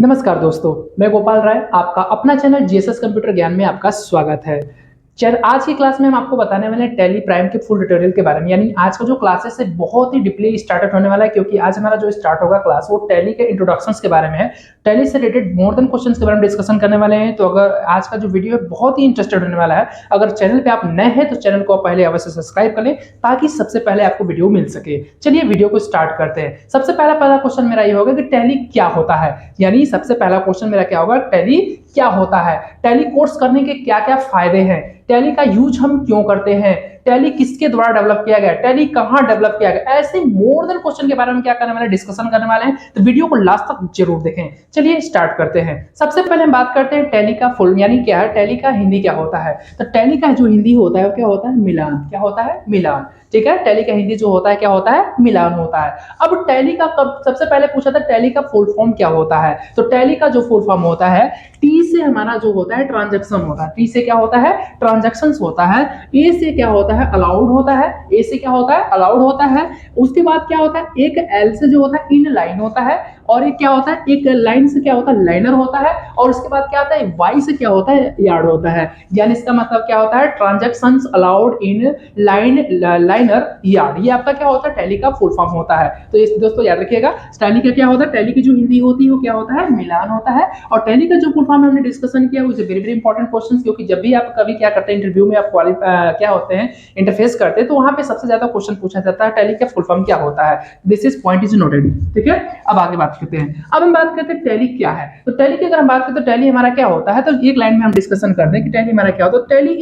नमस्कार दोस्तों, मैं गोपाल राय, आपका अपना चैनल जीएसएस कंप्यूटर ज्ञान में आपका स्वागत है। आज की क्लास में हम आपको बताने वाले हैं टैली प्राइम के फुल ट्यूटोरियल के बारे में। यानी आज का जो क्लासेस है बहुत ही डीपली स्टार्ट होने वाला है, क्योंकि आज हमारा जो स्टार्ट होगा क्लास वो टैली के इंट्रोडक्शंस के बारे में है। टैली से रिलेटेड मोर देन क्वेश्चंस के बारे में डिस्कशन करने वाले हैं। तो अगर आज का जो वीडियो है बहुत ही इंटरेस्टेड होने वाला है। अगर चैनल पे आप नए हैं तो चैनल को पहले अवश्य सब्सक्राइब कर लें ताकि सबसे पहले आपको वीडियो मिल सके। चलिए वीडियो को स्टार्ट करते हैं। सबसे पहला क्वेश्चन मेरा ये होगा कि टैली क्या होता है। यानी सबसे पहला क्वेश्चन मेरा क्या होगा, टैली क्या होता है, टैली कोर्स करने के क्या क्या फायदे हैं, टैली का यूज हम क्यों करते हैं, टैली किसके द्वारा डेवलप किया गया, टैली कहां डेवलप किया गया। ऐसे मोर देन क्वेश्चन के बारे में क्या करने वाले, डिस्कशन करने वाले हैं। तो वीडियो को लास्ट तक जरूर देखें। चलिए स्टार्ट करते हैं। सबसे पहले हम बात करते हैं टैली का फुल यानी क्या है, टैली का हिंदी क्या होता है। तो टैली का जो हिंदी होता है वो क्या होता है, मिलान। क्या होता है, मिलान। ठीक है, टैली का हिंदी जो होता है क्या होता है, मिलान होता है। अब टैली का सबसे पहले पूछा था टैली का फुल फॉर्म क्या होता है। तो टैली का जो फुल फॉर्म होता है, टी से हमारा जो होता है ट्रांजैक्शन होता है। टी से क्या होता है, ट्रांजैक्शंस होता है। ए से क्या होता है, अलाउड होता है। ए से क्या होता है, अलाउड होता है। उसके बाद क्या होता है, एक एल से जो होता है इन लाइन होता है। और एक क्या होता है, एक लाइन से क्या होता है, लाइनर होता है। और उसके बाद क्या होता है, वाई से क्या होता है, यार्ड होता है। यानी इसका मतलब क्या होता है, transactions allowed in liner yard. ये आपका क्या होता है, टैली का फुल फॉर्म होता है। तो इस दोस्तों याद रखिएगा, टैली का क्या होता है, टैली की जो हिंदी होती है वो क्या होता है, मिलान होता है। और टैली का जो फुल फॉर्म हमने डिस्कशन किया वो is very very important question, क्योंकि जब भी आप कभी क्या करते हैं इंटरव्यू में आप क्या होते हैं, इंटरफेस करते हैं, तो वहां पे सबसे ज्यादा क्वेश्चन पूछा जाता है टैली का फुल फॉर्म क्या होता है। This is point is noted. ठीक है, अब आगे बात करते हैं। अब हम बात करते हैं टैली क्या है। तो टैली की अगर हम बात करें तो टैली हमारा क्या होता है, तो एक लाइन में हम डिस्कशन करते हैं कि टैली हमारा क्या होता है। Tally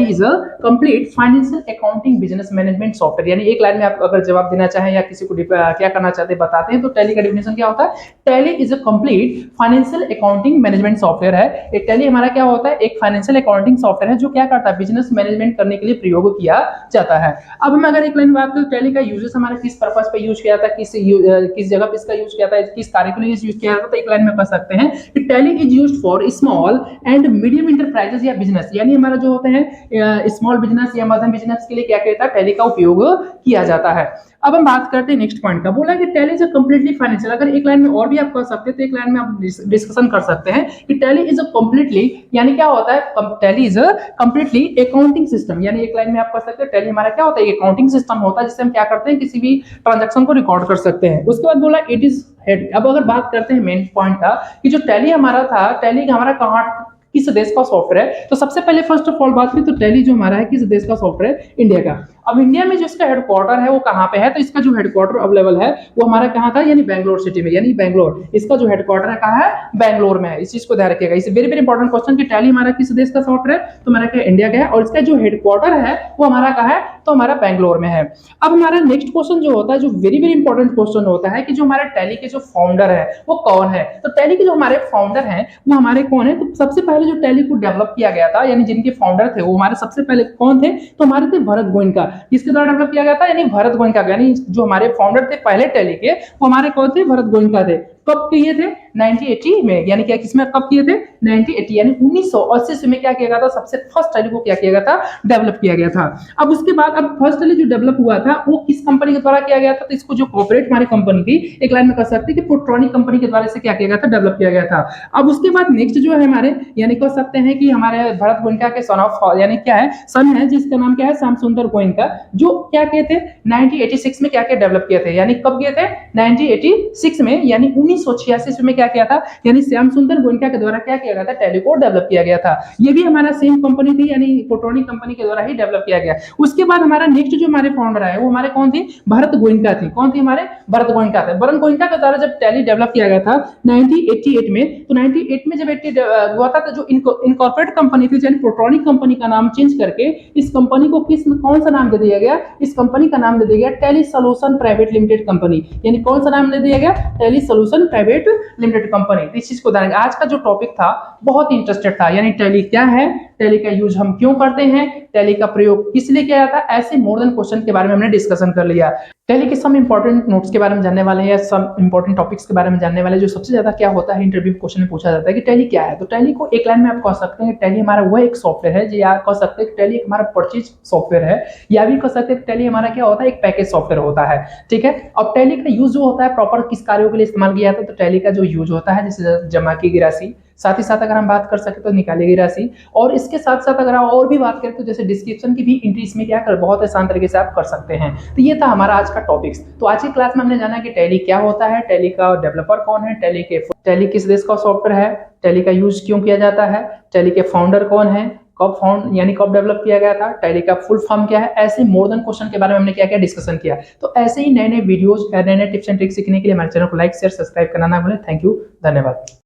is a complete financial accounting business management software. यानी एक लाइन में आप अगर जवाब देना चाहें या किसी को क्या करना चाहते हैं बताते हैं, तो टैली का डेफिनेशन क्या होता है, tally is a complete financial accounting management software है। एक टैली हमारा क्या होता है, एक फाइनेंशियल अकाउंटिंग सॉफ्टवेयर है जो क्या करता है, बिजनेस मैनेजमेंट करने के लिए प्रयोग किया जाता है। अब हम अगर एक लाइन बात करें, टैली का यूजेस हमारा किस पर्पस पे यूज किया था, किस जगह पे इसका यूज किया था, किस कार्य के लिए यूज किया था, तो एक लाइन में कह सकते हैं कि tally is used for small and medium enterprises या बिजनेस। यानी हमारा जो होते हैं स्मॉल बिजनेस या मध्यम बिजनेस के लिए क्या कहता है, टैली का उपयोग किया जाता है। अब हम बात करते हैं नेक्स्ट पॉइंट का। बोला कि tally is a completely financial. अगर एक लाइन में और भी आप कह सकते हैं तो एक लाइन में आप डिस्कशन कर सकते हैं कि टैली इज अ कंप्लीटली, यानी क्या होता है, tally is a completely accounting system. यानी एक लाइन में आप कह सकते हैं टैली हमारा क्या होता है, एक अकाउंटिंग सिस्टम होता है जिससे हम क्या करते हैं, किसी भी ट्रांजैक्शन को रिकॉर्ड कर सकते हैं। उसके बाद बोला इट इज हेड। अब अगर बात करते हैं मेन पॉइंट का कि जो टैली हमारा था, टैली हमारा कहाँ किस देश का सॉफ्टवेयर है। तो सबसे पहले फर्स्ट ऑफ ऑल बात करें तो टैली जो हमारा है किस देश का सॉफ्टवेयर, इंडिया का। अब इंडिया में जो इसका हेडक्वार्टर है वो कहाँ पे है, तो इसका जो हेडक्वार्टर अवेलेबल है वो हमारा कहाँ था, यानी बैंगलोर सिटी में। यानी बैंगलोर, इसका जो हेडक्वार्टर है कहाँ है, बैंगलोर में है। इस चीज को ध्यान रखिएगा। इस वेरी वेरी इंपॉर्टेंट क्वेश्चन कि टैली हमारा किस देश का सॉफ्टवेयर है, तो हमारा क्या इंडिया का है। और इसका जो हेडक्वार्टर है वो हमारा कहाँ है, तो हमारा बैंगलोर में है। अब हमारा नेक्स्ट क्वेश्चन जो होता है, जो वेरी वेरी इंपॉर्टेंट क्वेश्चन होता है कि जो हमारे टैली के जो फाउंडर है वो कौन है। तो टैली के जो हमारे फाउंडर हैं वो हमारे कौन है, तो सबसे पहले जो टैली को डेवलप किया गया था, यानी जिनके फाउंडर थे वो हमारे सबसे पहले कौन थे, तो हमारे थे भरत गोयनका। किसके द्वारा डेवलप किया गया था, यानी भरत गोयनका। यानी जो हमारे फाउंडर थे पहले टैली के वो हमारे कौन थे, भरत गोयनका थे। कब किए थे, 1980 में। यानी क्या, किसमें कब किए थे, 1980 यानी 1980 में क्या किया गया था, सबसे फर्स्ट टैली को क्या किया गया था, डेवलप किया गया था। अब उसके बाद अब फर्स्ट टैली जो डेवलप हुआ था वो किस कंपनी के द्वारा किया गया था, तो इसको जो कॉर्पोरेट हमारी कंपनी थी, एक लाइन में कह सकते हैं कि पोट्रॉनिक कंपनी के द्वारा से क्या किया गया था, डेवलप किया गया था। अब उसके बाद नेक्स्ट जो है हमारे, यानी कह सकते हैं कि हमारे भरत गोयनका के सन ऑफ, यानी क्या है, सन है जिसका नाम क्या है, श्याम सुंदर गोयनका, जो क्या किए थे 1986 में क्या डेवलप किए थे। यानी कब किए थे, 1986 में। यानी 1986 में क्या किया था, यानी श्याम सुंदर गोयनका के द्वारा क्या किया गया था, टैली को डेवलप किया गया था। ये भी हमारा सेम कंपनी थी, यानी पोट्रॉनिक कंपनी के द्वारा ही डेवलप किया गया। उसके बाद हमारा नेक्स्ट जो हमारे फाउंडर है वो हमारे कौन थे, भरत गोयनका थे। कौन थे, हमारे भरत गोयनका थे। भरत गोयनका के द्वारा जब टैली डेवलप किया गया था 1988 में, तो 98 में जब 80 हुआ था, तो जो इनकॉर्पोरेट कंपनी थी, यानी पोट्रॉनिक कंपनी का नाम चेंज करके इस कंपनी को कौन सा नाम दे दिया गया, इस कंपनी का नाम दे दिया गया tally solution private limited company. यानी कौन सा नाम दे दिया गया, tally solution private limited company. इस चीज को ध्यान, आज का जो टॉपिक था बहुत इंटरेस्टेड था, यानी टैली क्या है, टैली का यूज हम क्यों करते हैं, टैली का प्रयोग किस लिए किया जाता है, ऐसे मोर देन क्वेश्चन के बारे में हमने डिस्कशन कर लिया। टैली के सम इंपॉर्टेंट नोट्स के बारे में जानने वाले हैं या सम इंपॉर्टेंट टॉपिक्स के बारे में जानने वाले, जो सबसे ज्यादा क्या होता है इंटरव्यू क्वेश्चन में पूछा जाता है कि टैली क्या है। तो टैली को एक लाइन में आप कह सकते हैं टैली हमारा वो एक सॉफ्टवेयर है, या कह सकते हैं कि टैली हमारा परचेज सॉफ्टवेयर है, या भी कह सकते हैं टैली हमारा क्या होता है, एक पैकेज सॉफ्टवेयर होता है। ठीक है, अब टैली का यूज जो होता है प्रॉपर किस कार्यों के लिए इस्तेमाल किया जाता है, तो टैली का जो यूज होता है जैसे जमा की गई राशि, साथ ही साथ अगर हम बात कर सके तो निकाली गई राशि, और इसके साथ साथ अगर आप और भी बात करें तो जैसे डिस्क्रिप्शन की भी एंट्री इसमें क्या कर बहुत आसान तरीके से आप कर सकते हैं। तो ये था हमारा आज का टॉपिक्स। तो आज की क्लास में हमने जाना कि टैली क्या होता है, टैली का डेवलपर कौन है, टैली किस देश का सॉफ्टवेयर है, टैली का यूज क्यों किया जाता है, टैली के फाउंडर कौन है, कब फाउंड यानी कब डेवलप किया गया था, टैली का फुल फॉर्म क्या है, ऐसे मोर देन क्वेश्चन के बारे में हमने क्या क्या डिस्कशन किया। तो ऐसे ही नए नए वीडियोज, नए नए टिप्स एंड ट्रिक्स सीखने के लिए हमारे चैनल को लाइक शेयर सब्सक्राइब करना ना भूलें। थैंक यू, धन्यवाद।